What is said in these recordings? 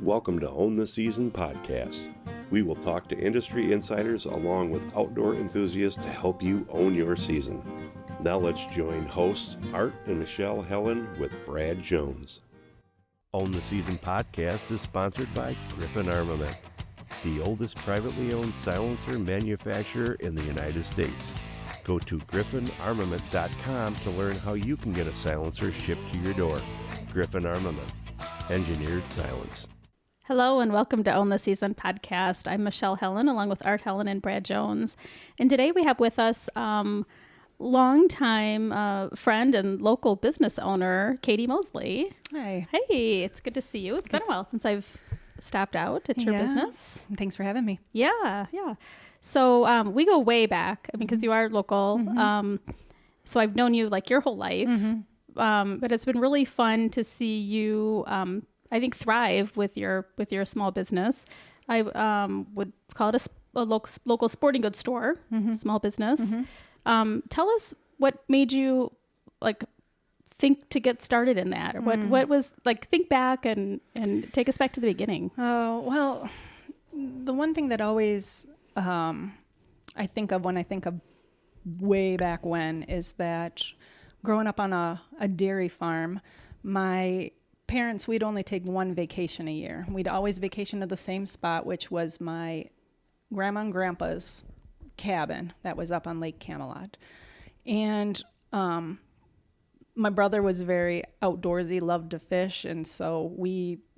Welcome to Own the Season podcast. We will talk to industry insiders along with outdoor enthusiasts to help you own your season. Now let's join hosts Art and Michelle Helen with Brad Jones. Own the Season podcast is sponsored by Griffin Armament, the oldest privately owned silencer manufacturer in the United States. Go to griffinarmament.com to learn how you can get a silencer shipped to your door. Griffin Armament, engineered silence. Hello and welcome to Own the Season podcast. I'm Michelle Helen along with Art Helen and Brad Jones. And today we have with us longtime friend and local business owner, Katie Mosley. Hi. Hey, it's good to see you. It's been a while since I've stopped out at your business. Thanks for having me. Yeah. So we go way back because you are local. So I've known you like your whole life. But it's been really fun to see you I think thrive with your small business. I would call it a local sporting goods store, small business. Tell us what made you think to get started in that, or what was think back and take us back to the beginning. Oh, well, the one thing that always I think of when I think of way back when is that growing up on a dairy farm, my parents, we'd only take one vacation a year. We'd always vacation to the same spot, which was my grandma and grandpa's cabin that was up on Lake Camelot. And my brother was very outdoorsy, loved to fish, and so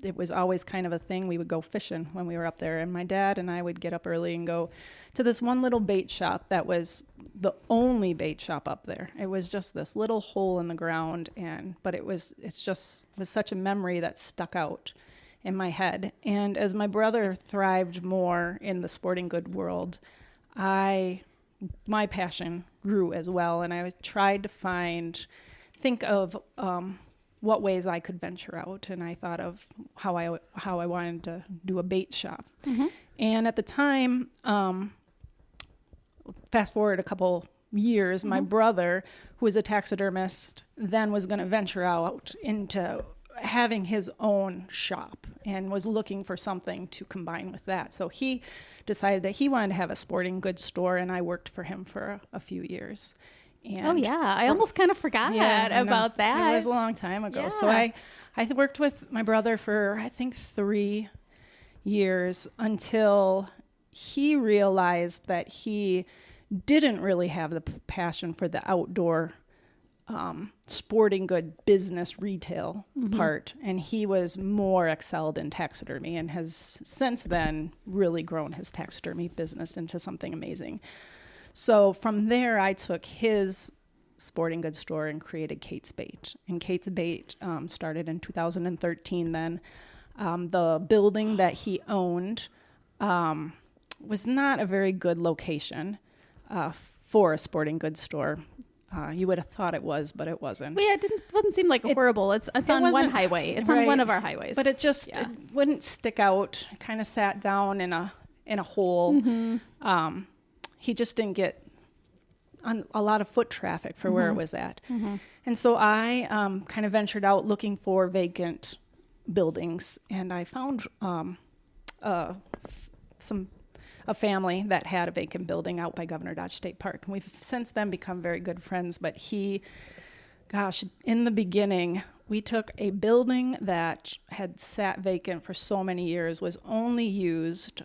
it was always kind of a thing. We would go fishing when we were up there, and my dad and I would get up early and go to this one little bait shop that was the only bait shop up there. It was just this little hole in the ground, but it was such a memory that stuck out in my head. And as my brother thrived more in the sporting good world, my passion grew as well, and I tried to think of what ways I could venture out, and I thought of how I wanted to do a bait shop. And at the time, fast forward a couple years, my brother, who was a taxidermist, then was going to venture out into having his own shop and was looking for something to combine with that. So he decided that he wanted to have a sporting goods store, and I worked for him for a few years. And I almost kind of forgot about that. It was a long time ago. Yeah. So I worked with my brother for, I think, 3 years until he realized that he didn't really have the passion for the outdoor sporting good business retail part. And he was more excelled in taxidermy and has since then really grown his taxidermy business into something amazing. So from there, I took his sporting goods store and created Kate's Bait. And Kate's Bait started in 2013 then. The building that he owned was not a very good location for a sporting goods store. You would have thought it was, but it wasn't. Well, yeah, it wouldn't seem like horrible. It's on one highway. It's on one of our highways. But it wouldn't stick out. It kind of sat down in a hole. He just didn't get a lot of foot traffic for where it was at. And so I kind of ventured out looking for vacant buildings, and I found a family that had a vacant building out by Governor Dodge State Park. And we've since then become very good friends, but in the beginning, we took a building that had sat vacant for so many years, was only used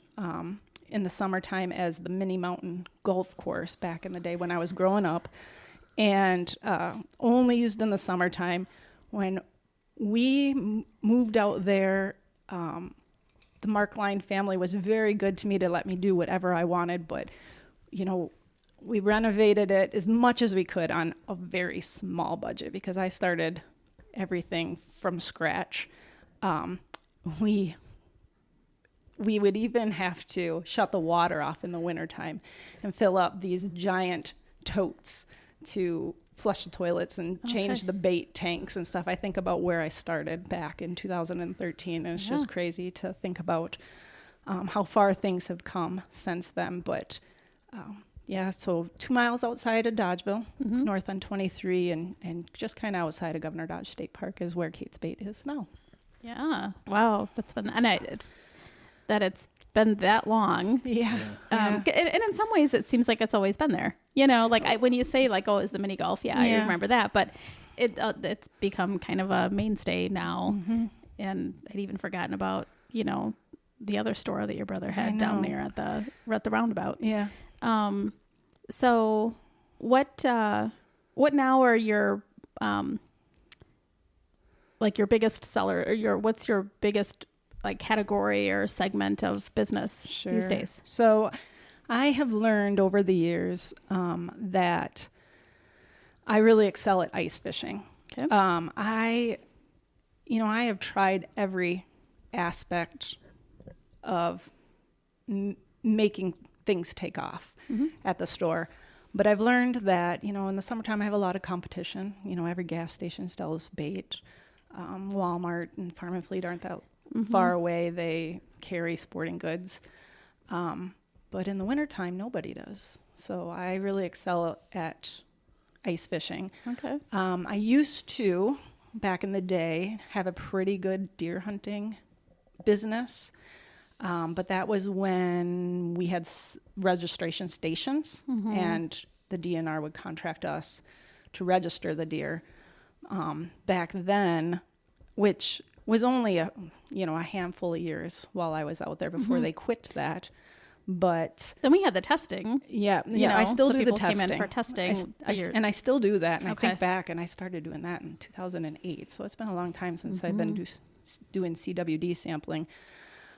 in the summertime as the mini mountain golf course back in the day when I was growing up, and only used in the summertime. When we moved out there, the Markline family was very good to me to let me do whatever I wanted, but we renovated it as much as we could on a very small budget because I started everything from scratch. We would even have to shut the water off in the wintertime and fill up these giant totes to flush the toilets and change the bait tanks and stuff. I think about where I started back in 2013, and it's just crazy to think about how far things have come since then. But so 2 miles outside of Dodgeville, north on 23, and just kind of outside of Governor Dodge State Park is where Kate's Bait is now. Yeah. Wow. That's been, and that it's been that long. Yeah. And in some ways it seems like it's always been there, like when you say like, oh, is the mini golf? Yeah, I remember that, but it's become kind of a mainstay now. And I'd even forgotten about, the other store that your brother had down there at the roundabout. Yeah. So what now are your, like your biggest seller, or what's your biggest like category or segment of business these days? So I have learned over the years that I really excel at ice fishing. Okay. I have tried every aspect of making things take off at the store. But I've learned that, in the summertime I have a lot of competition. Every gas station sells bait. Walmart and Farm and Fleet aren't that far away. They carry sporting goods. But in the wintertime, nobody does. So I really excel at ice fishing. Okay. I used to, back in the day, have a pretty good deer hunting business. But that was when we had registration stations, and the DNR would contract us to register the deer. Back then, which was only a handful of years while I was out there before they quit that. But then we had the testing. Yeah, I still do the testing. testing. Came in for testing, and I still do that. And I think back, and I started doing that in 2008. So it's been a long time since I've been doing CWD sampling.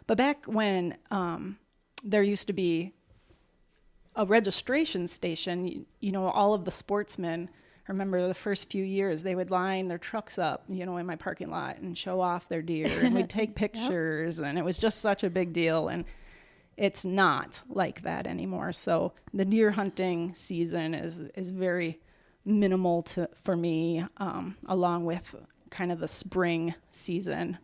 But back when there used to be a registration station, all of the sportsmen, I remember the first few years, they would line their trucks up, in my parking lot and show off their deer, and we'd take pictures, and it was just such a big deal. And it's not like that anymore. So the deer hunting season is very minimal for me, along with kind of the spring season.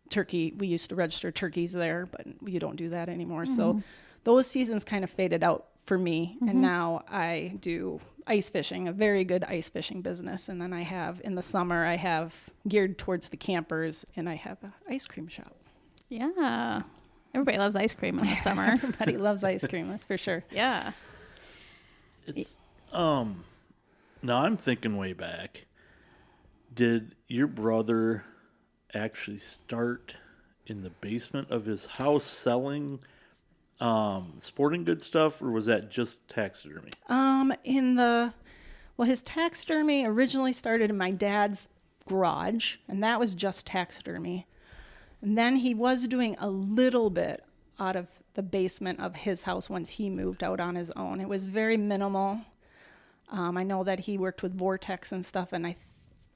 Turkey, we used to register turkeys there, but you don't do that anymore. So those seasons kind of faded out for me. And now I do ice fishing, a very good ice fishing business. And then in the summer, I have geared towards the campers, and I have an ice cream shop. Yeah. Everybody loves ice cream in the summer. Everybody loves ice cream, that's for sure. Yeah. It's, now I'm thinking way back. Did your brother actually start in the basement of his house selling sporting goods stuff, or was that just taxidermy? His taxidermy originally started in my dad's garage, and that was just taxidermy. And then he was doing a little bit out of the basement of his house once he moved out on his own. It was very minimal. I know that he worked with Vortex and stuff, and I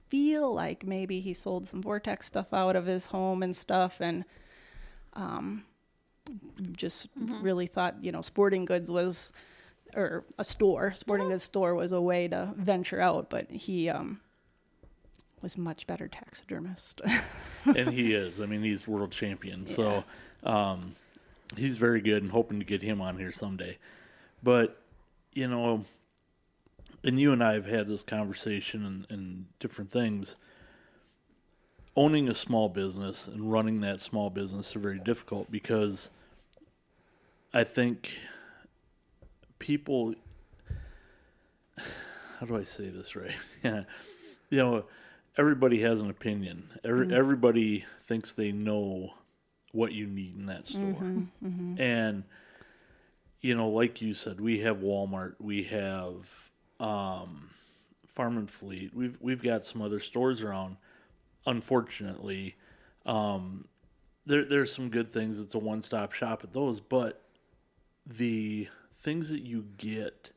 feel like maybe he sold some Vortex stuff out of his home and stuff, and just really thought, sporting goods was, or a sporting goods store was a way to venture out, but he was much better taxidermist. And he is. I mean, he's world champion. Yeah. So he's very good, and hoping to get him on here someday. But, and you and I have had this conversation and different things. Owning a small business and running that small business are very difficult, because I think people, how do I say this right? Everybody has an opinion. Everybody thinks they know what you need in that store. And, like you said, we have Walmart, we have Farm and Fleet. We've got some other stores around. Unfortunately, there's some good things. It's a one-stop shop at those, but the things that you get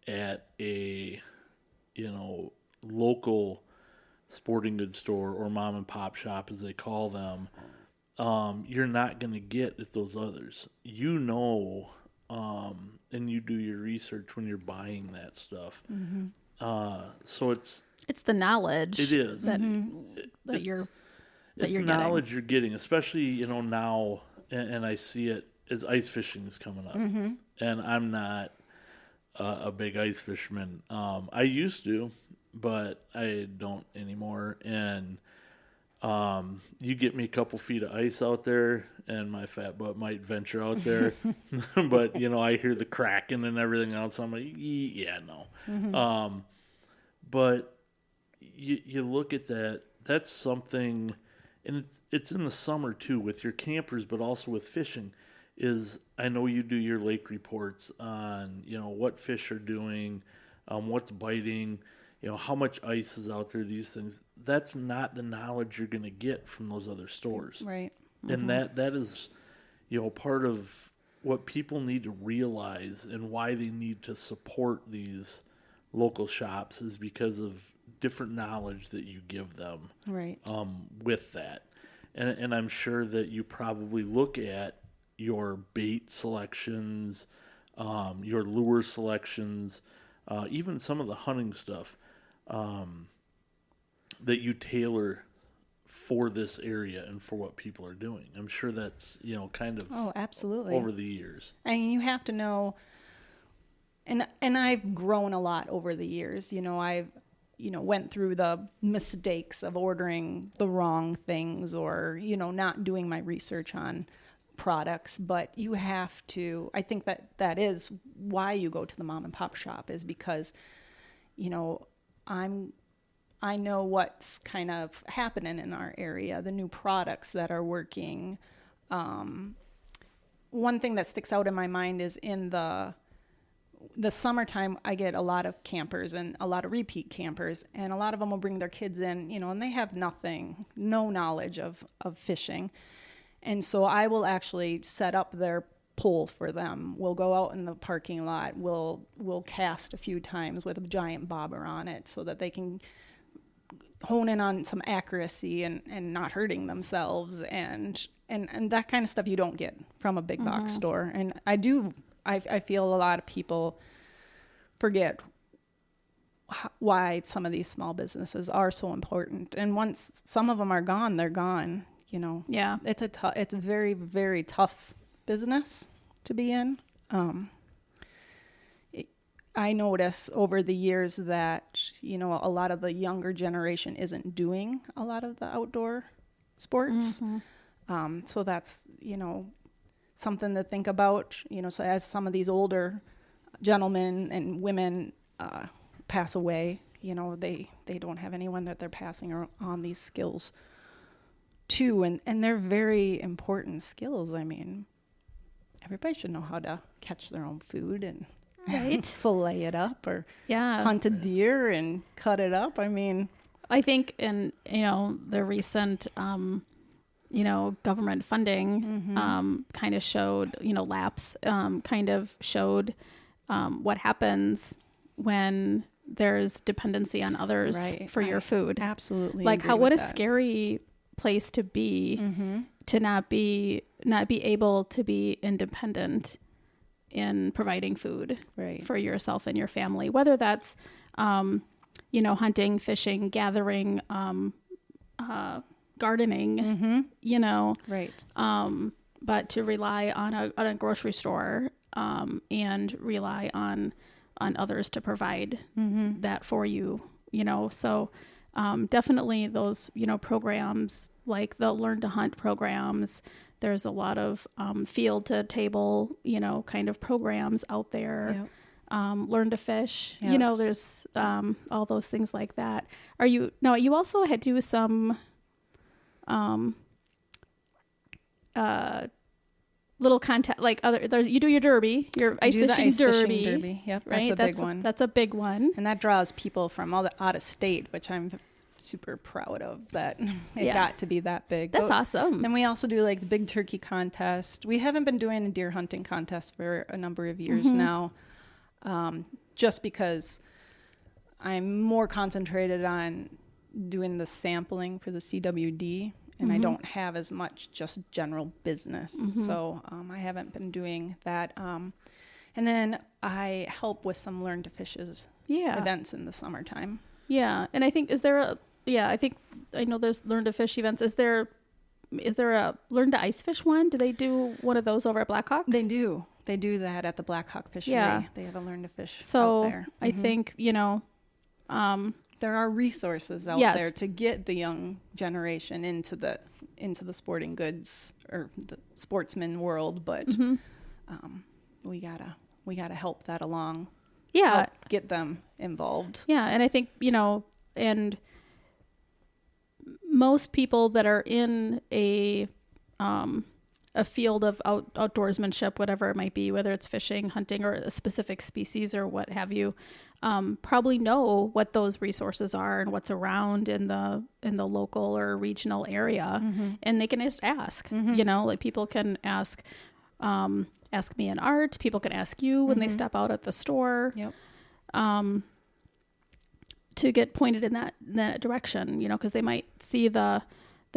at a local sporting goods store or mom and pop shop, as they call them, you're not going to get at those others. And you do your research when you're buying that stuff. So it's the knowledge. It is that you're knowledge getting. you're getting, especially now, and I see it as ice fishing is coming up, and I'm not a big ice fisherman. I used to, but I don't anymore. And You get me a couple feet of ice out there, and my fat butt might venture out there. But, I hear the cracking and everything else. I'm like, yeah, no. But you look at that, that's something, and it's in the summer too with your campers, but also with fishing, is I know you do your lake reports on, what fish are doing, what's biting, how much ice is out there, these things. That's not the knowledge you're going to get from those other stores. Right. And that is, part of what people need to realize and why they need to support these local shops is because of different knowledge that you give them. Right. With that. And I'm sure that you probably look at your bait selections, your lure selections, even some of the hunting stuff, that you tailor for this area and for what people are doing. I'm sure that's, kind of absolutely over the years. I mean, you have to know, and I've grown a lot over the years. I've, went through the mistakes of ordering the wrong things or, not doing my research on products, but you have to, I think that is why you go to the mom and pop shop, is because, I know what's kind of happening in our area, the new products that are working. One thing that sticks out in my mind is in the summertime, I get a lot of campers and a lot of repeat campers, and a lot of them will bring their kids in, and they have no knowledge of fishing. And so I will actually set up their pole for them. We'll go out in the parking lot. We'll cast a few times with a giant bobber on it so that they can hone in on some accuracy and not hurting themselves and that kind of stuff you don't get from a big box store. And I feel a lot of people forget why some of these small businesses are so important. And once some of them are gone, they're gone. Yeah, it's a very, very tough business to be in. I notice over the years that, a lot of the younger generation isn't doing a lot of the outdoor sports. So that's, something to think about, so as some of these older gentlemen and women pass away, they don't have anyone that they're passing on these skills to. And they're very important skills. I mean, everybody should know how to catch their own food and fillet it up or hunt a deer and cut it up. I mean, I think in, the recent, government funding kind of showed, lapse kind of showed what happens when there's dependency on others for your food. Absolutely. Like what a scary place to be to not be able to be independent in providing food for yourself and your family, whether that's, hunting, fishing, gathering, gardening, but to rely on a grocery store, and rely on others to provide that for you, so, definitely those, programs like the Learn to Hunt programs. There's a lot of field to table, kind of programs out there. Yep. Learn to fish. Yes. There's all those things like that. You also had to do some little contest, like you do your derby, your ice fishing derby. Yep, right? That's a big one. That's a big one. And that draws people from out of state, which I'm super proud of that it got to be that big. That's awesome. Then we also do like the big turkey contest. We haven't been doing a deer hunting contest for a number of years now, just because I'm more concentrated on doing the sampling for the CWD, and I don't have as much just general business. So I haven't been doing that. And then I help with some Learn to Fishes events in the summertime. Yeah. And I think, I know there's Learn to Fish events. Is there a Learn to Ice Fish one? Do they do one of those over at Blackhawk? They do. They do that at the Blackhawk Fishery. Yeah. They have a Learn to Fish out there. I think, there are resources out there to get the young generation into the sporting goods or the sportsman world, but we gotta help that along. Yeah, help get them involved. Yeah, and I think and most people that are in a field of outdoorsmanship, whatever it might be, whether it's fishing, hunting, or a specific species or what have you, probably know what those resources are and what's around in the local or regional area, and they can just ask. Like people can ask me in Art. People can ask you when they step out at the store. Yep. To get pointed in that direction, because they might see the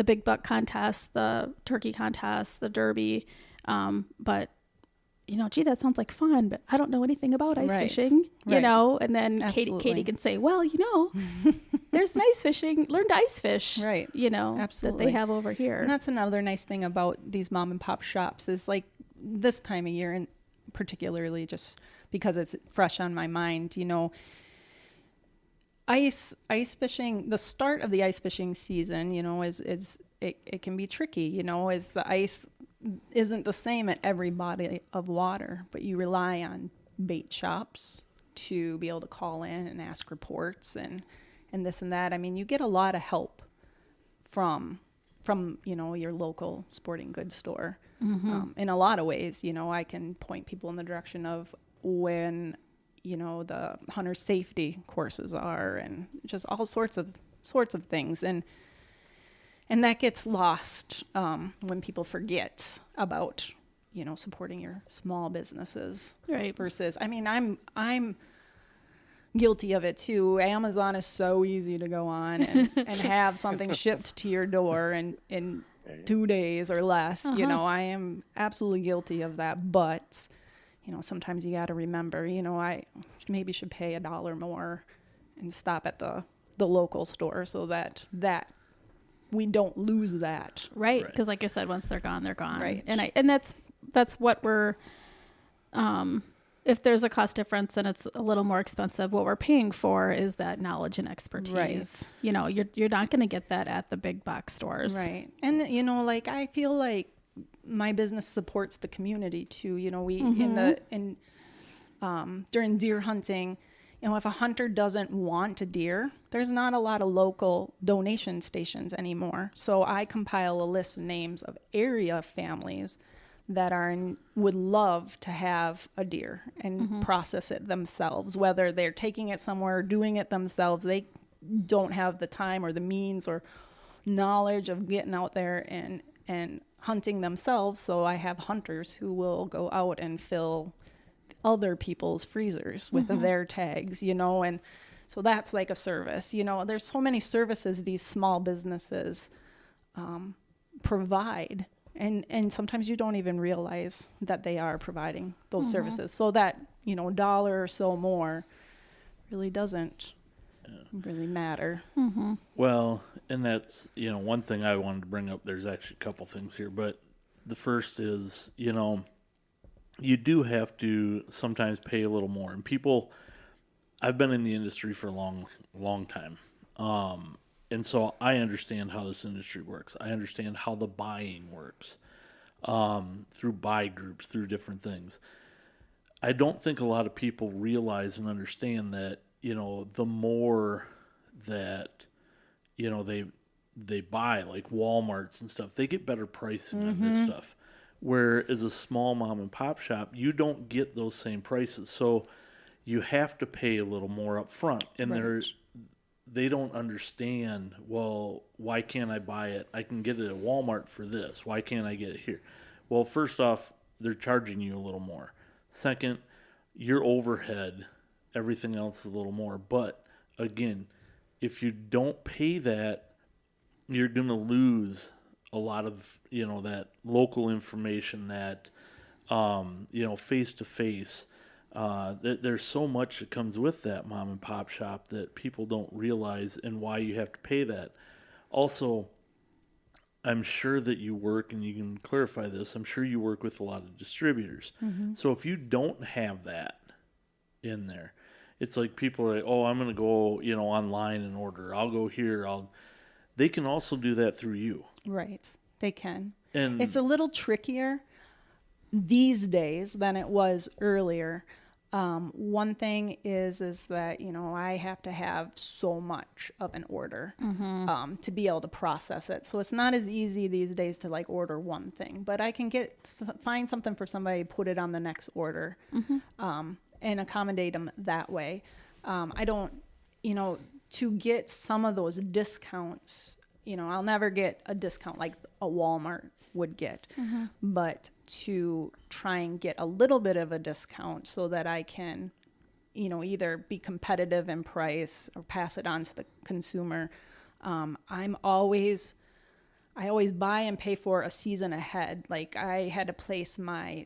big buck contest, the turkey contest, the derby, but gee, that sounds like fun, but I don't know anything about ice fishing, and then Katie can say, well, there's an ice fishing, learn to ice fish, right? Absolutely. That they have over here. And that's another nice thing about these mom and pop shops is like this time of year, and particularly just because it's fresh on my mind, ice fishing, the start of the ice fishing season, is it can be tricky, as the ice isn't the same at every body of water, but you rely on bait shops to be able to call in and ask reports and this and that. I mean, you get a lot of help from your local sporting goods store. In a lot of ways, I can point people in the direction of when the hunter safety courses are, and just all sorts of things, and that gets lost when people forget about supporting your small businesses, right? Versus, I mean, I'm guilty of it too. Amazon is so easy to go on and have something shipped to your door in 2 days or less. I am absolutely guilty of that, but sometimes you got to remember, I maybe should pay $1 more and stop at the local store so that we don't lose that. Right. Because like I said, once they're gone, they're gone. Right. And that's what we're, if there's a cost difference and it's a little more expensive, what we're paying for is that knowledge and expertise. Right. You're not going to get that at the big box stores. Right. And, I feel like my business supports the community too. We during deer hunting, if a hunter doesn't want a deer, there's not a lot of local donation stations anymore. So I compile a list of names of area families that would love to have a deer and process it themselves, whether they're taking it somewhere or doing it themselves. They don't have the time or the means or knowledge of getting out there and hunting themselves. So I have hunters who will go out and fill other people's freezers with their tags, and so that's like a service. There's so many services these small businesses provide, and sometimes you don't even realize that they are providing those services. So that $1 or so more really doesn't really matter. Well, and that's one thing I wanted to bring up. There's actually a couple things here, but the first is you do have to sometimes pay a little more. And people, I've been in the industry for a long time. And so I understand how this industry works. I understand how the buying works through buy groups, through different things. I don't think a lot of people realize and understand that, the more that, they buy, like Walmarts and stuff, they get better pricing on this stuff. Whereas a small mom and pop shop, you don't get those same prices. So you have to pay a little more up front. And they don't understand, well, why can't I buy it? I can get it at Walmart for this. Why can't I get it here? Well, first off, they're charging you a little more. Second, your overhead, everything else is a little more. But again, if you don't pay that, you're going to lose a lot of, that local information, that, face-to-face. There's so much that comes with that mom and pop shop that people don't realize, and why you have to pay that. Also, I'm sure that you work, and you can clarify this, I'm sure you work with a lot of distributors. So if you don't have that in there, It's like people are like, oh, I'm going to go, online and order. I'll go here. They can also do that through you. Right. They can. And it's a little trickier these days than it was earlier. One thing is that, I have to have so much of an order to be able to process it. So it's not as easy these days to like order one thing, but I can find something for somebody, put it on the next order, and accommodate them that way. I don't, to get some of those discounts, I'll never get a discount like a Walmart would get, but to try and get a little bit of a discount so that I can, either be competitive in price or pass it on to the consumer. I always buy and pay for a season ahead. Like I had to place my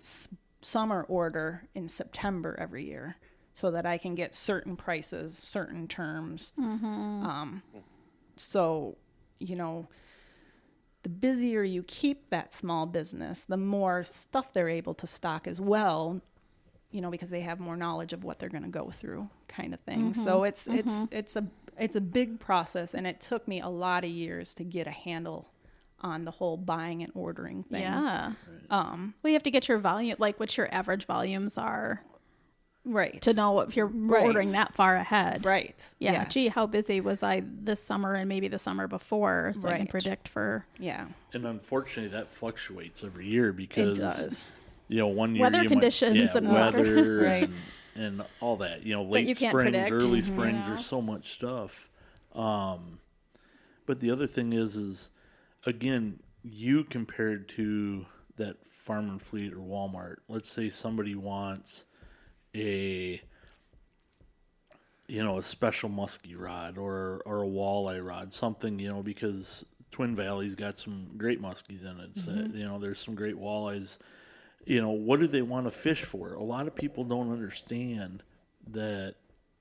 summer order in September every year so that I can get certain prices, certain terms. So, the busier you keep that small business, the more stuff they're able to stock as well, because they have more knowledge of what they're going to go through, kind of thing. So it's a big process, and it took me a lot of years to get a handle on the whole buying and ordering thing. Yeah. Well, you have to get your volume, like what your average volumes are. Right. To know if you're ordering that far ahead. Right. Yeah. Yes. Gee, how busy was I this summer and maybe the summer before, so I can predict for. Yeah. And unfortunately, that fluctuates every year because it does. 1 year Weather conditions and weather right. and all that. you Late can't springs, predict. early springs. There's so much stuff. But the other thing is again, you compared to that Farm and Fleet or Walmart. Let's say somebody wants a special muskie rod or a walleye rod, something, because Twin Valley's got some great muskies in it. So, there's some great walleyes. What do they want to fish for? A lot of people don't understand that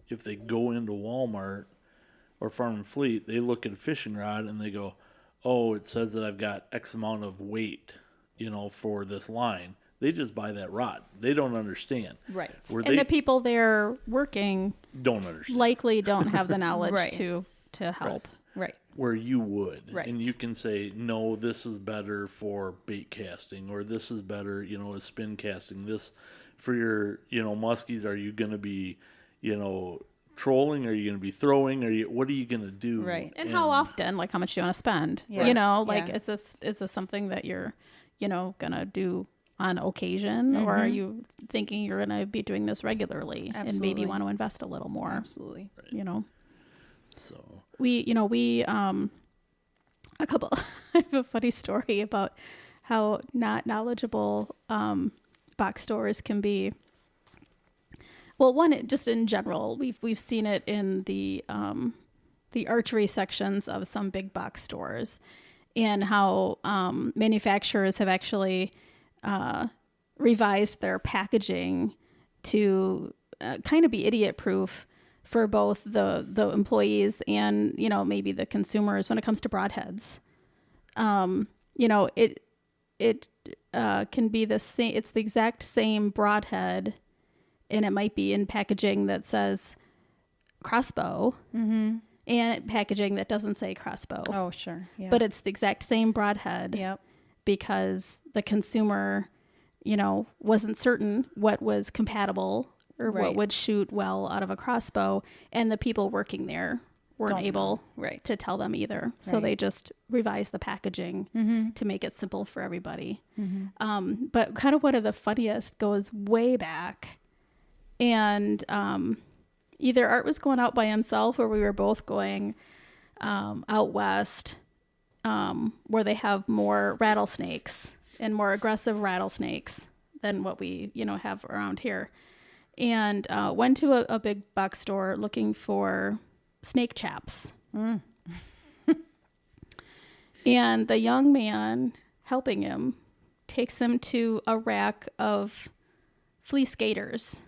if they go into Walmart or Farm and Fleet, they look at a fishing rod and they go, oh, it says that I've got X amount of weight, for this line. They just buy that rod. They don't understand. Right. And the people there working don't understand. likely don't have the knowledge Right. to help. Right. Where you would. Right. And you can say, no, this is better for bait casting, or this is better, as spin casting. This for your, muskies, are you going to be, trolling? Are you going to be throwing? What are you going to do? Right. And how often? Like, how much do you want to spend? Yeah. Is this something that you're, gonna do on occasion, or are you thinking you're gonna be doing this regularly and maybe want to invest a little more? Absolutely. So we a couple. I have a funny story about how not knowledgeable box stores can be. Well, one, just in general, we've seen it in the archery sections of some big box stores, and how manufacturers have actually revised their packaging to kind of be idiot proof for both the employees and maybe the consumers when it comes to broadheads. It can be the same. It's the exact same broadhead, and it might be in packaging that says crossbow, and packaging that doesn't say crossbow. Oh, sure. Yeah. But it's the exact same broadhead. Yep. Because the consumer, wasn't certain what was compatible or what would shoot well out of a crossbow, and the people working there weren't able to tell them either. So they just revised the packaging to make it simple for everybody. But kind of one of the funniest goes way back, and either Art was going out by himself or we were both going out west, where they have more rattlesnakes and more aggressive rattlesnakes than what we, have around here. And went to a big box store looking for snake chaps. And the young man helping him takes him to a rack of fleece gaiters.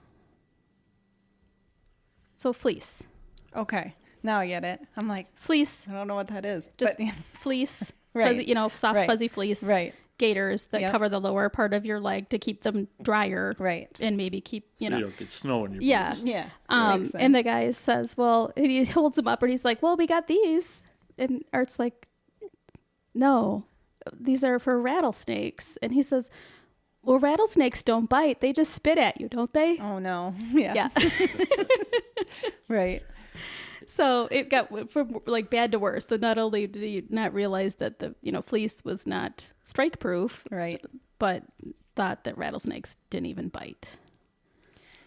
So fleece. Okay. Now I get it. I'm like, Fleece. I don't know what that is. Just but, fleece. Right. Fuzzy, soft fuzzy fleece. Right. gaiters that Yep. cover the lower part of your leg to keep them drier. Right. And maybe keep, So you don't get snow in your Yeah. boots. Yeah. And the guy says, well, and he holds them up and he's like, well, we got these. And Art's like, no, these are for rattlesnakes. And he says, well, rattlesnakes don't bite. They just spit at you, don't they? Oh no. Yeah. Right. So it got from like bad to worse. So not only did he not realize that the, fleece was not strike proof, Right. but thought that rattlesnakes didn't even bite.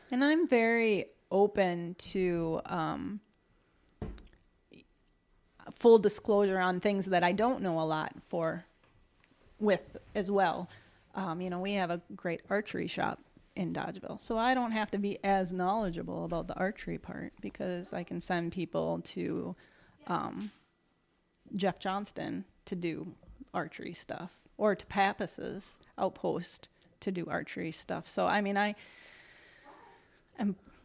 And I'm very open to full disclosure on things that I don't know a lot with as well. We have a great archery shop in Dodgeville, so I don't have to be as knowledgeable about the archery part because I can send people to Jeff Johnston to do archery stuff or to Pappas's outpost to do archery stuff. So, I mean, I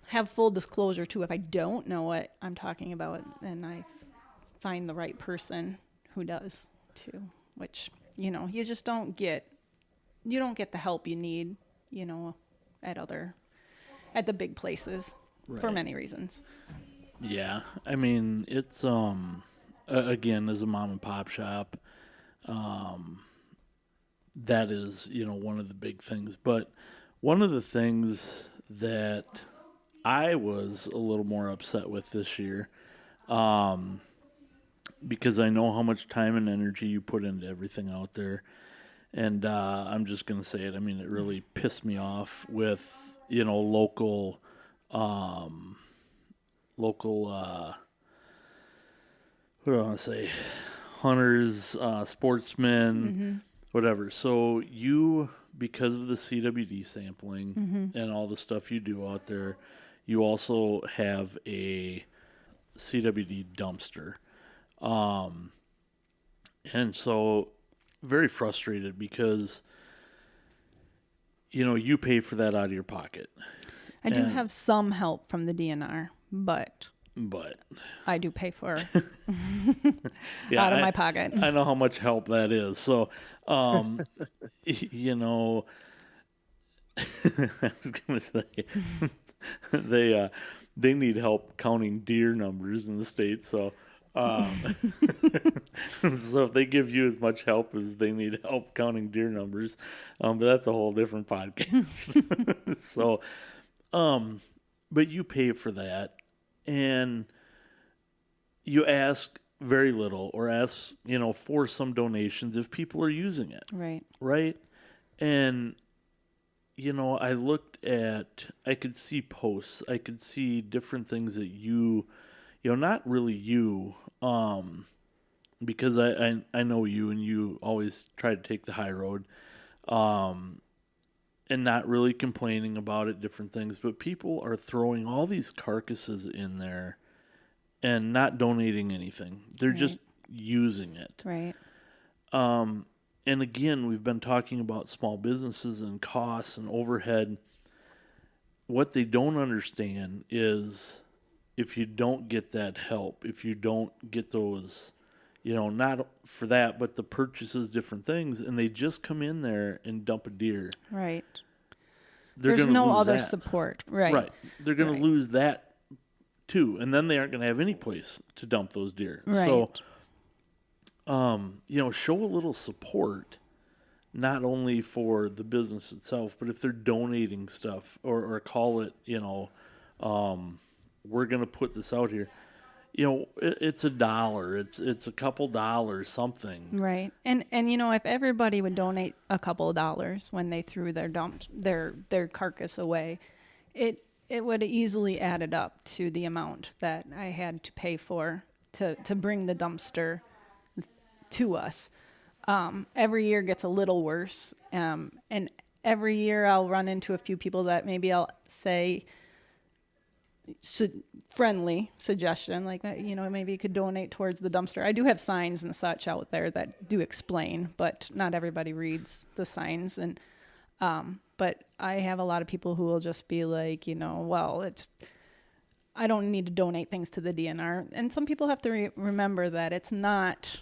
have full disclosure too if I don't know what I'm talking about, and I find the right person who does too, which, you just don't get the help you need, at the big places for many reasons. Yeah. I mean, it's, again, as a mom and pop shop, that is, one of the big things. But one of the things that I was a little more upset with this year, because I know how much time and energy you put into everything out there. And I'm just going to say it. I mean, it really pissed me off with, local, what do I want to say? Hunters, sportsmen, whatever. So you, because of the CWD sampling and all the stuff you do out there, you also have a CWD dumpster. And so very frustrated because, you pay for that out of your pocket. I do have some help from the DNR, but But I do pay for yeah, out of my pocket. I know how much help that is. So, you know, I was going to say they need help counting deer numbers in the state. So, so if they give you as much help as they need help counting deer numbers, but that's a whole different podcast. So, but you pay for that. And you ask very little or ask, for some donations if people are using it. Right. Right? And, I could see posts. I could see different things that not really you, because I know you and you always try to take the high road. And not really complaining about it, different things. But people are throwing all these carcasses in there and not donating anything. They're just using it. Right. And again, we've been talking about small businesses and costs and overhead. What they don't understand is if you don't get that help, if you don't get those, not for that, but the purchases, different things, and they just come in there and dump a deer. Right. There's no other support. Right. Right. They're going to lose that too. And then they aren't going to have any place to dump those deer. Right. So, show a little support, not only for the business itself, but if they're donating stuff or call it, we're going to put this out here. It's $1. It's a couple dollars, something. Right. And if everybody would donate a couple of dollars when they threw their carcass away, it would have easily added up to the amount that I had to pay for to bring the dumpster to us. Every year gets a little worse. And every year I'll run into a few people that maybe I'll say, friendly suggestion, like, maybe you could donate towards the dumpster. I do have signs and such out there that do explain, but not everybody reads the signs. And but I have a lot of people who will just be like, I don't need to donate things to the DNR. And some people have to remember that it's not,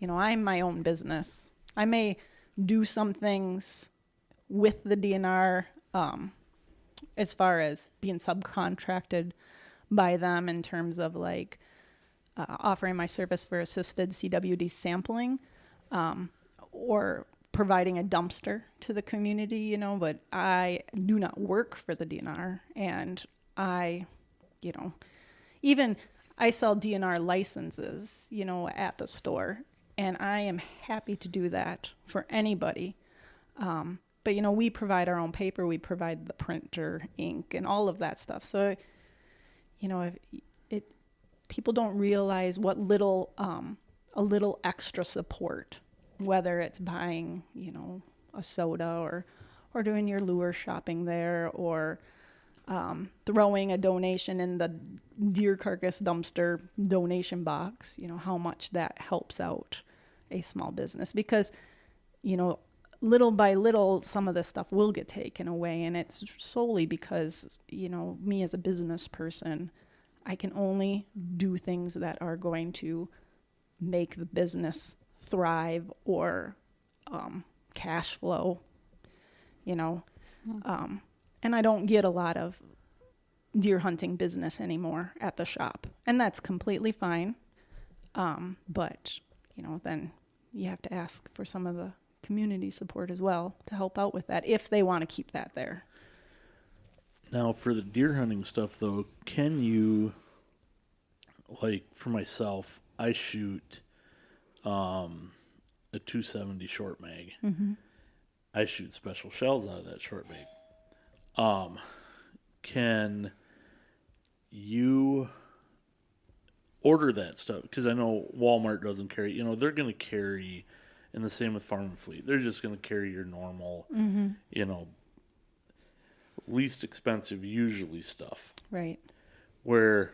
I'm my own business. I may do some things with the DNR as far as being subcontracted by them in terms of like offering my service for assisted CWD sampling or providing a dumpster to the community, you know, but I do not work for the DNR. And I, you know, even I sell DNR licenses, you know, at the store, and I am happy to do that for anybody. But, you know, we provide our own paper, we provide the printer, ink, and all of that stuff. So, you know, people don't realize what a little extra support, whether it's buying, you know, a soda or doing your lure shopping there or throwing a donation in the deer carcass dumpster donation box, you know, how much that helps out a small business. Because, you know, little by little, some of this stuff will get taken away. And it's solely because, you know, me as a business person, I can only do things that are going to make the business thrive or cash flow, you know. And I don't get a lot of deer hunting business anymore at the shop. And that's completely fine. But, you know, then you have to ask for some of the community support as well to help out with that if they want to keep that there. Now, for the deer hunting stuff, though, can you, like, for myself, I shoot a 270 short mag. Mm-hmm. I shoot special shells out of that short mag. Can you order that stuff? Because I know Walmart doesn't carry, you know, they're going to carry, and the same with Farm and Fleet, they're just going to carry your normal, you know, least expensive usually stuff. Right. Where,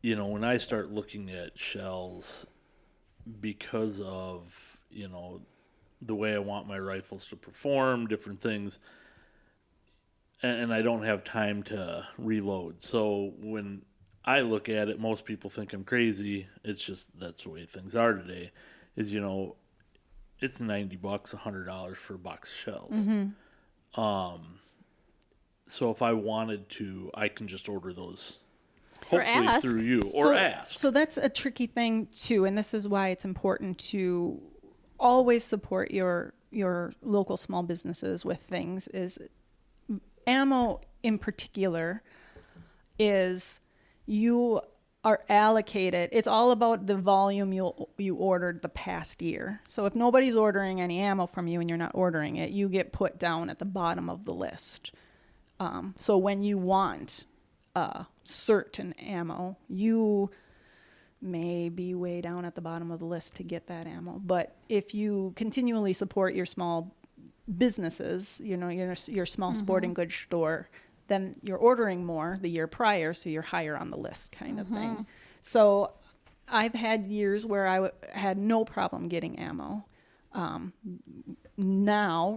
you know, when I start looking at shells, because of, you know, the way I want my rifles to perform, different things, and I don't have time to reload. So when I look at it, most people think I'm crazy. It's just that's the way things are today. Is, you know, it's $90, $100 for a box of shells. So if I wanted to, I can just order those. Hopefully through you or ask. So that's a tricky thing too, and this is why it's important to always support your local small businesses with things. Is ammo in particular is you are allocated. It's all about the volume you ordered the past year. So if nobody's ordering any ammo from you and you're not ordering it, you get put down at the bottom of the list. So when you want certain ammo, you may be way down at the bottom of the list to get that ammo. But if you continually support your small businesses, you know, your small sporting goods store, then you're ordering more the year prior, so you're higher on the list kind of thing. So I've had years where I had no problem getting ammo.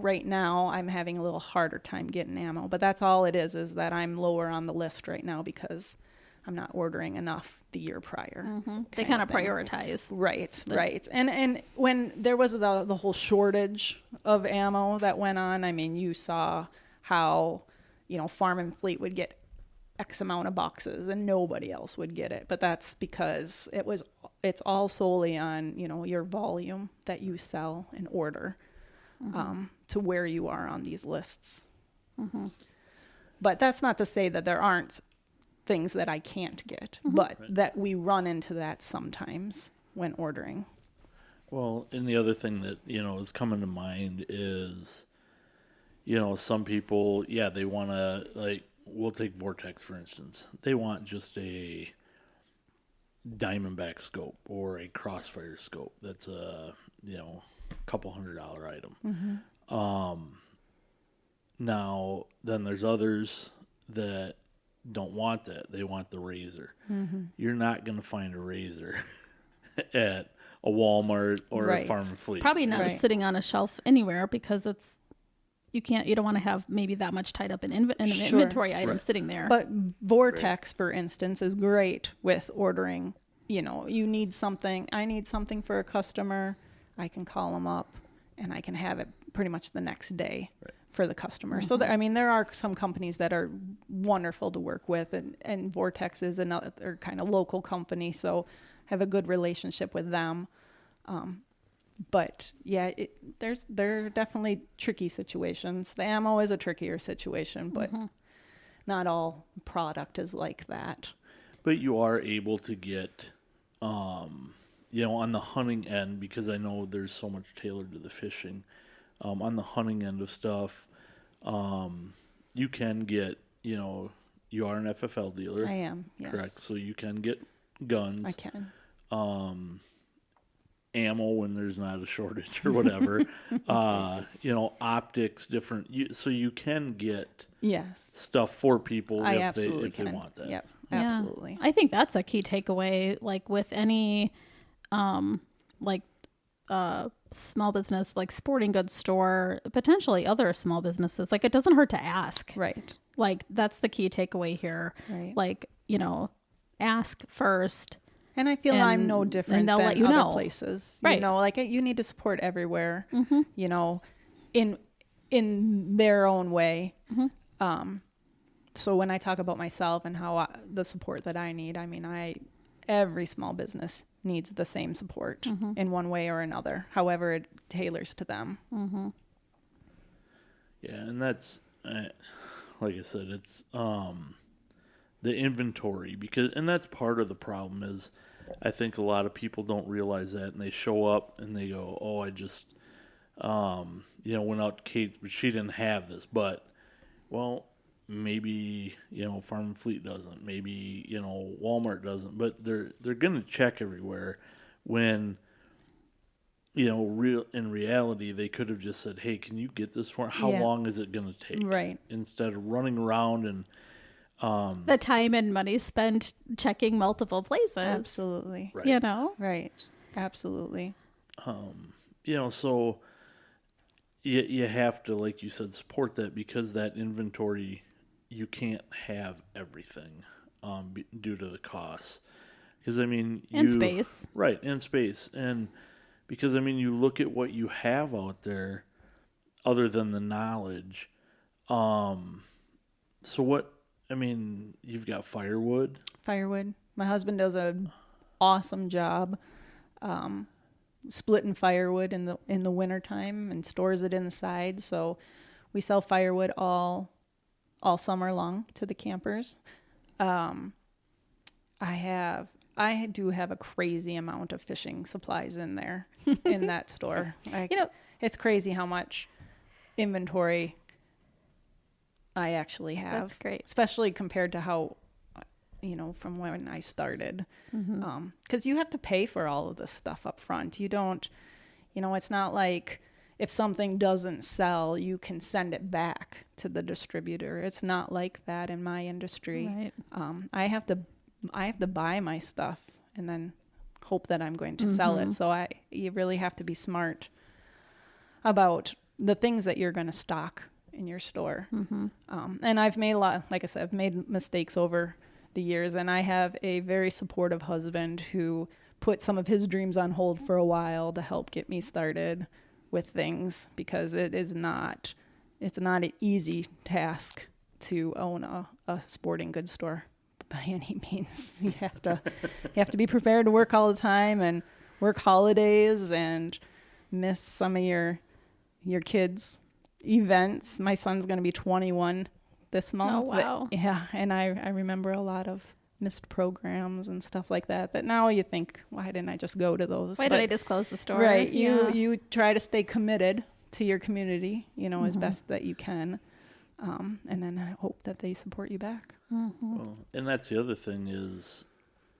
Right now, I'm having a little harder time getting ammo, but that's all it is that I'm lower on the list right now because I'm not ordering enough the year prior. They kind of prioritize. Right. And when there was the whole shortage of ammo that went on, I mean, you saw how, you know, Farm and Fleet would get X amount of boxes and nobody else would get it. But that's because it's all solely on, you know, your volume that you sell and order to where you are on these lists. But that's not to say that there aren't things that I can't get, but that we run into that sometimes when ordering. Well, and the other thing that, you know, is coming to mind is, you know, some people, they want to, like, we'll take Vortex, for instance. They want just a Diamondback scope or a Crossfire scope. That's a, you know, couple $100 item. Now, then there's others that don't want that. They want the Razor. You're not going to find a Razor at a Walmart or a Farm and Fleet. Probably not sitting on a shelf anywhere because you don't want to have maybe that much tied up in an inventory item sitting there. But Vortex, for instance, is great with ordering. You know, you need something. I need something for a customer. I can call them up and I can have it pretty much the next day for the customer. So there are some companies that are wonderful to work with, and Vortex is another kind of local company, so I have a good relationship with them. But yeah, there are definitely tricky situations. The ammo is a trickier situation, but not all product is like that. But you are able to get, on the hunting end, because I know there's so much tailored to the fishing. On the hunting end of stuff, you can get, you are an FFL dealer. I am, yes. Correct. So you can get guns. I can. Ammo when there's not a shortage or whatever. Optics, different. So you can get stuff for people if they want that. Yep, absolutely. I think that's a key takeaway, like with any small business, like sporting goods store, potentially other small businesses. Like, it doesn't hurt to ask. Right. Like, that's the key takeaway here. Right. Like, ask first. And I feel I'm no different than let you other know. Places. Right. You need to support everywhere, in their own way. So when I talk about myself and how the support that I need, every small business needs the same support in one way or another, however it tailors to them. Yeah, and that's, like I said, it's the inventory, and that's part of the problem is I think a lot of people don't realize that, and they show up and they go, oh, I just, went out to Kate's, but she didn't have this. But, well, maybe, Farm and Fleet doesn't. Maybe, Walmart doesn't. But they're going to check everywhere when, in reality, they could have just said, hey, can you get this for me? How long is it going to take? Right. Instead of running around and the time and money spent checking multiple places. Absolutely. Right. Right. Absolutely. So you have to, like you said, support that, because that inventory, you can't have everything due to the costs. Because, and space. Right, and space. And because, you look at what you have out there other than the knowledge. So what, you've got firewood. My husband does an awesome job splitting firewood in the wintertime and stores it inside. So we sell firewood all summer long to the campers. I do have a crazy amount of fishing supplies in there in that store. It's crazy how much inventory I actually have. That's great. Especially compared to how, from when I started. Because you have to pay for all of this stuff up front. You don't, it's not like if something doesn't sell, you can send it back to the distributor. It's not like that in my industry. Right. I have to buy my stuff and then hope that I'm going to sell it. So you really have to be smart about the things that you're going to stock in your store. And I've made I've made mistakes over the years, and I have a very supportive husband who put some of his dreams on hold for a while to help get me started with things, because it's not an easy task to own a sporting goods store by any means. You have to be prepared to work all the time and work holidays and miss some of your kids' events. My son's going to be 21 this month. Oh, wow. Yeah, and I remember a lot of missed programs and stuff like that now you think, why didn't I just go to those? Why did I just close the store? Right. You try to stay committed to your community, as best that you can. And then I hope that they support you back. Well, and that's the other thing is,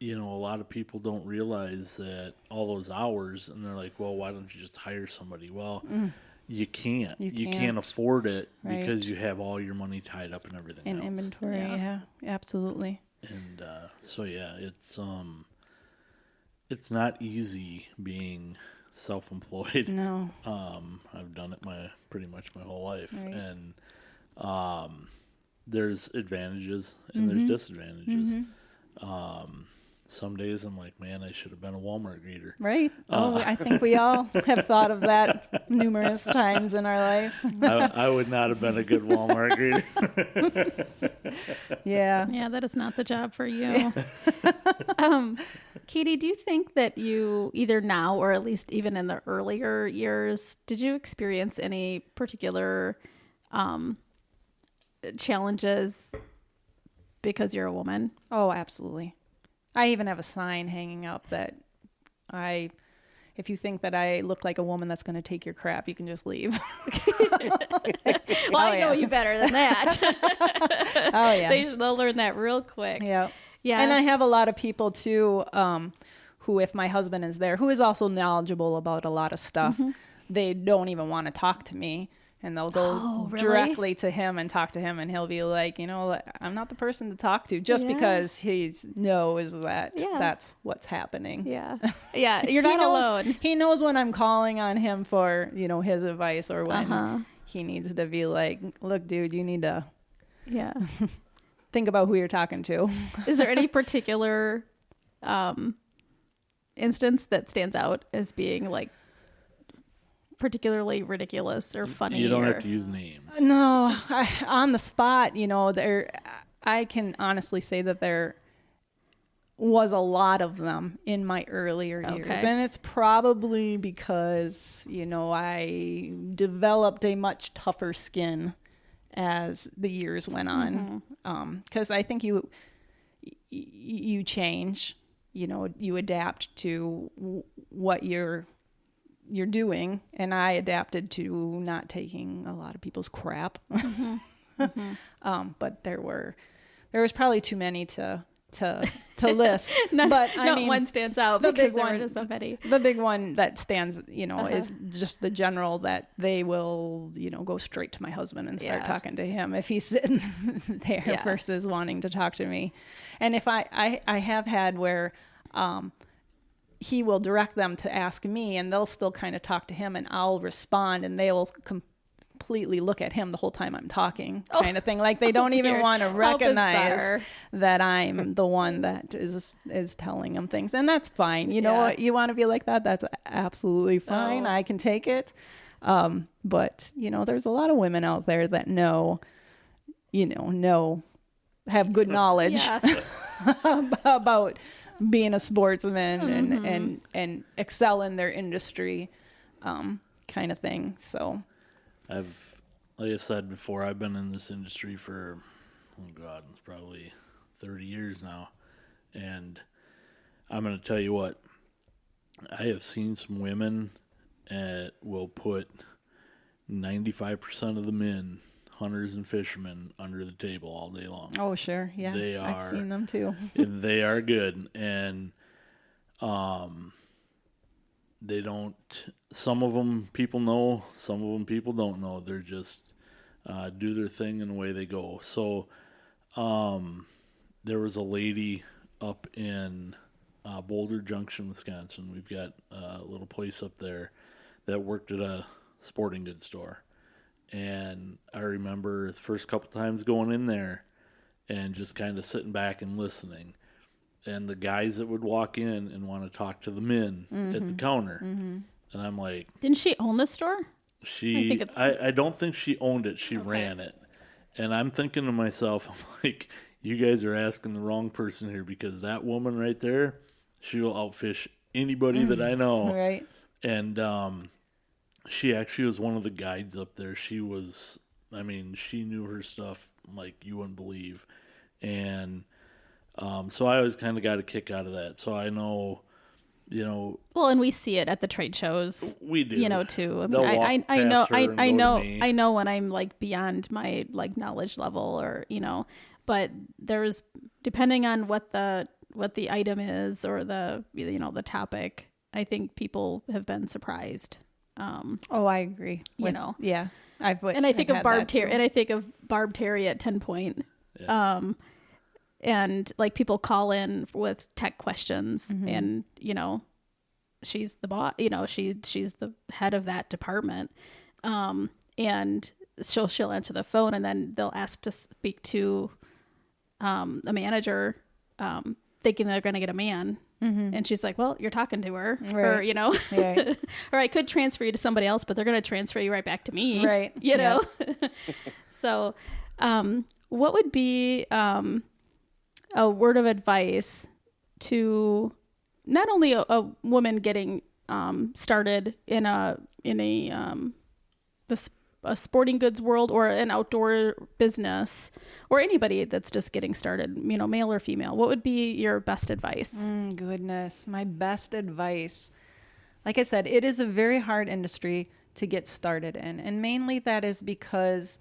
a lot of people don't realize that all those hours, and they're like, well, why don't you just hire somebody? Well, you can't. You can't afford it because you have all your money tied up in everything else. Inventory, yeah, absolutely. And it's not easy being self-employed. No. I've done it pretty much my whole life, Right. and there's advantages and there's disadvantages. some days I'm like, man, I should have been a Walmart greeter. Right? I think we all have thought of that numerous times in our life. I would not have been a good Walmart greeter. Yeah. Yeah, that is not the job for you. Katie, do you think that you, either now or at least even in the earlier years, did you experience any particular challenges because you're a woman? Oh, absolutely. I even have a sign hanging up that if you think that I look like a woman that's going to take your crap, you can just leave. Well, I know you better than that. Oh, yeah. They'll learn that real quick. Yeah. Yeah. And I have a lot of people too, who, if my husband is there, who is also knowledgeable about a lot of stuff, they don't even want to talk to me. And they'll go directly to him and talk to him, and he'll be like, I'm not the person to talk to, just because he knows that that's what's happening. Yeah. Yeah. You're not alone. He knows when I'm calling on him for, his advice, or when he needs to be like, look, dude, you need to think about who you're talking to. Is there any particular instance that stands out as being like particularly ridiculous or funny? You don't have to use names. No, on the spot, I can honestly say that there was a lot of them in my earlier years. And it's probably because, I developed a much tougher skin as the years went on. Because I think you change, you adapt to what you're doing, and I adapted to not taking a lot of people's crap. But there was probably too many to list. But I mean, one stands out because there were so many. The big one that stands, is just the general that they will, go straight to my husband and start talking to him if he's sitting there versus wanting to talk to me. And if I have had where, he will direct them to ask me, and they'll still kind of talk to him, and I'll respond, and they will completely look at him the whole time I'm talking, kind of thing. Like they don't even want to recognize that I'm the one that is telling them things, and that's fine. You know what? You want to be like that? That's absolutely fine. I can take it. But there's a lot of women out there that have good knowledge about being a sportsman and excel in their industry, kind of thing. So like I said before, I've been in this industry for, it's probably 30 years now. And I'm going to tell you what, I have seen some women will put 95% of the men, hunters and fishermen, under the table all day long. Oh, sure. Yeah. I've seen them too. And they are good. And they don't, some of them people know, some of them people don't know. They're just do their thing and away they go. So there was a lady up in Boulder Junction, Wisconsin. We've got a little place up there that worked at a sporting goods store. And I remember the first couple times going in there and just kind of sitting back and listening. And the guys that would walk in and want to talk to the men at the counter. And I'm like... Didn't she own the store? I don't think she owned it. She ran it. And I'm thinking to myself, I'm like, you guys are asking the wrong person here, because that woman right there, she will outfish anybody that I know. Right. And... she actually was one of the guides up there. She knew her stuff like you wouldn't believe. And so I always kind of got a kick out of that. So I know, Well, and we see it at the trade shows. We do. Too. I I mean, I know when I'm like beyond my like knowledge level, or but there's, depending on what the item is or the the topic, I think people have been surprised. I agree. Yeah. I think of Barb Terry, and I think of Barb Terry at 10 Point. Yeah. And like people call in with tech questions, and she's the boss. She's the head of that department, and she'll answer the phone, and then they'll ask to speak to a manager thinking they're going to get a man. And she's like, well, you're talking to her, Right. or, you know, Right. or I could transfer you to somebody else, but they're going to transfer you right back to me. Right. You know? So, what would be, a word of advice to not only a woman getting, started in a sporting goods world or an outdoor business, or anybody that's just getting started, you know, male or female? What would be your best advice? Goodness, my best advice. Like I said, it is a very hard industry to get started in. And mainly that is because,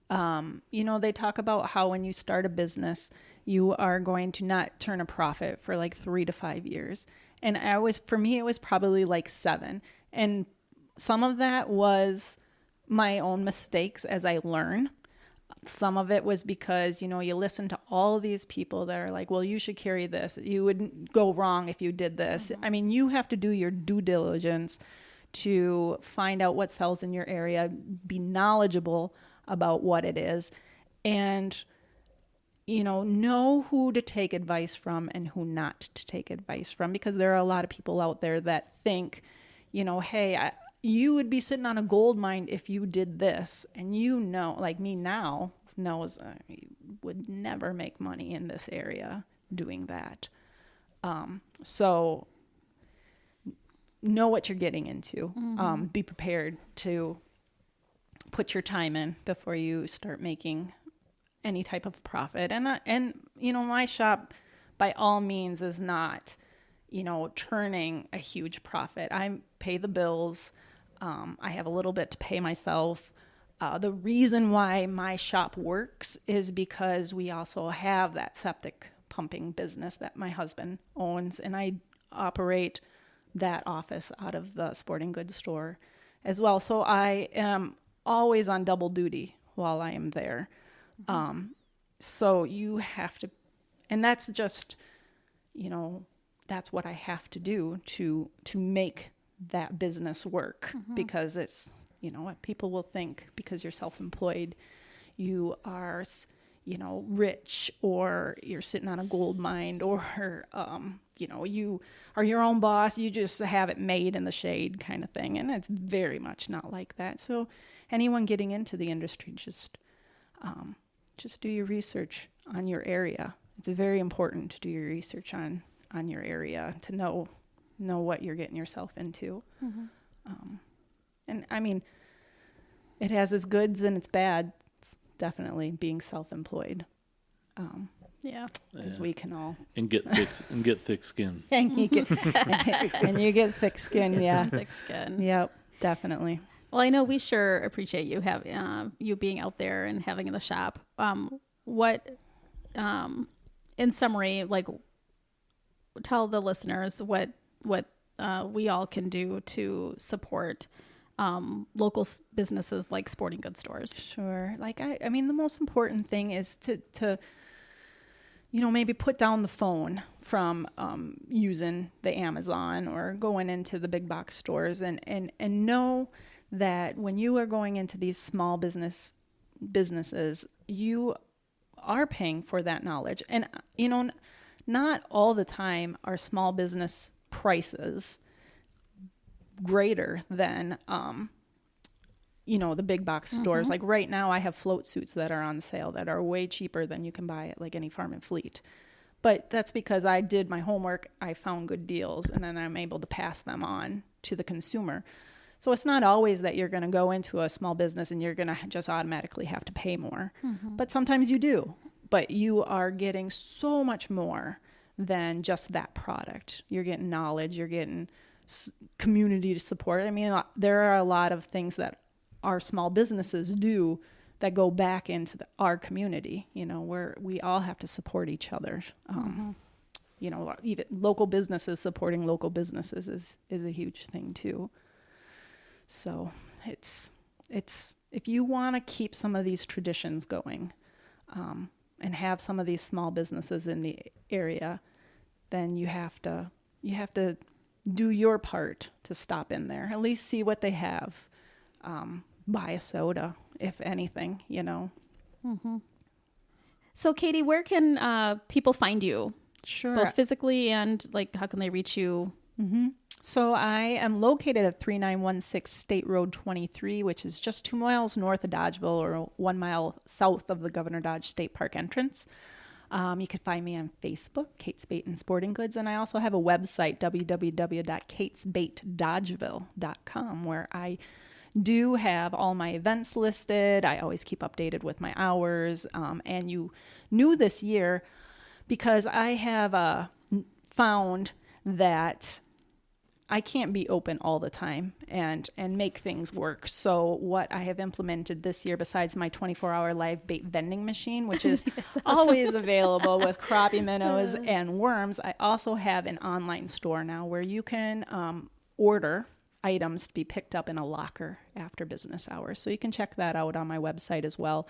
you know, they talk about how when you start a business, you are going to not turn a profit for like 3 to 5 years. And for me, it was probably like 7. And some of that was my own mistakes as I learn. Some of it was because, you know, you listen to all these people that are like, well, you should carry this. You wouldn't go wrong if you did this. I mean, you have to do your due diligence to find out what sells in your area, be knowledgeable about what it is, and, you know who to take advice from and who not to take advice from, because there are a lot of people out there that think, you know, hey, you would be sitting on a gold mine if you did this. And you know, like me now, knows I would never make money in this area doing that. So know what you're getting into. Be prepared to put your time in before you start making any type of profit. And you know, my shop by all means is not, you know, turning a huge profit. I pay the bills. I have a little bit to pay myself. The reason why my shop works is because we also have that septic pumping business that my husband owns, and I operate that office out of the sporting goods store as well. So I am always on double duty while I am there. So you have to, and that's just, you know, that's what I have to do to make that business work, because it's, you know, what people will think because you're self-employed, you are, you know, rich, or you're sitting on a gold mine, or, you know, you are your own boss, you just have it made in the shade kind of thing. And it's very much not like that. So anyone getting into the industry, just do your research on your area. It's very important to do your research on your area to know what you're getting yourself into. And I mean, it has its goods and its bads, definitely being self-employed. As we can all. And get thick skin. And you get thick skin, yeah. Some thick skin. Yep, definitely. Well, I know we sure appreciate you you being out there and having the shop. What, in summary, like, tell the listeners what we all can do to support local businesses like sporting goods stores. Sure. Like, I mean, the most important thing is to you know, maybe put down the phone from using the Amazon or going into the big box stores, and know that when you are going into these small businesses, you are paying for that knowledge. And, you know, not all the time are small business prices greater than, you know, the big box stores. Like right now I have float suits that are on sale that are way cheaper than you can buy at like any farm and fleet. But that's because I did my homework, I found good deals, and then I'm able to pass them on to the consumer. So it's not always that you're going to go into a small business and you're going to just automatically have to pay more. But sometimes you do. But you are getting so much more than just that product. You're getting knowledge, you're getting community to support. I mean, there are a lot of things that our small businesses do that go back into our community, you know, where we all have to support each other. You know, even local businesses supporting local businesses is a huge thing too. So it's if you want to keep some of these traditions going, and have some of these small businesses in the area, then you have to do your part to stop in there, at least see what they have, buy a soda, if anything, you know. So Katie, where can people find you? Sure. both physically and like how can they reach you? So I am located at 3916 State Road 23, which is just 2 miles north of Dodgeville or 1 mile south of the Governor Dodge State Park entrance. You can find me on Facebook, Kate's Bait and Sporting Goods, and I also have a website, www.katesbaitdodgeville.com, where I do have all my events listed. I always keep updated with my hours, and you knew this year because I have found that I can't be open all the time and make things work. So what I have implemented this year, besides my 24-hour live bait vending machine, which is always available with crappie minnows and worms, I also have an online store now where you can order items to be picked up in a locker after business hours. So you can check that out on my website as well.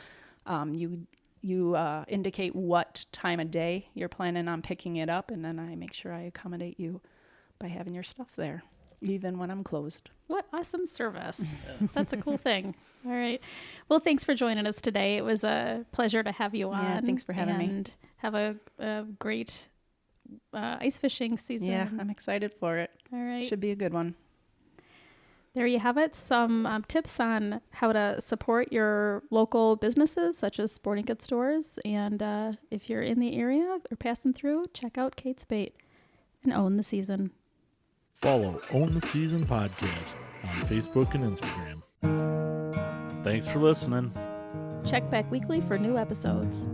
You indicate what time of day you're planning on picking it up, and then I make sure I accommodate you by having your stuff there, even when I'm closed. What awesome service. That's a cool thing. All right. Well, thanks for joining us today. It was a pleasure to have you on. Yeah, thanks for having me. And have a great ice fishing season. Yeah, I'm excited for it. All right. Should be a good one. There you have it. Some tips on how to support your local businesses, such as sporting goods stores. And if you're in the area or passing through, check out Kate's Bait and own the season. Follow Own the Season Podcast on Facebook and Instagram. Thanks for listening. Check back weekly for new episodes.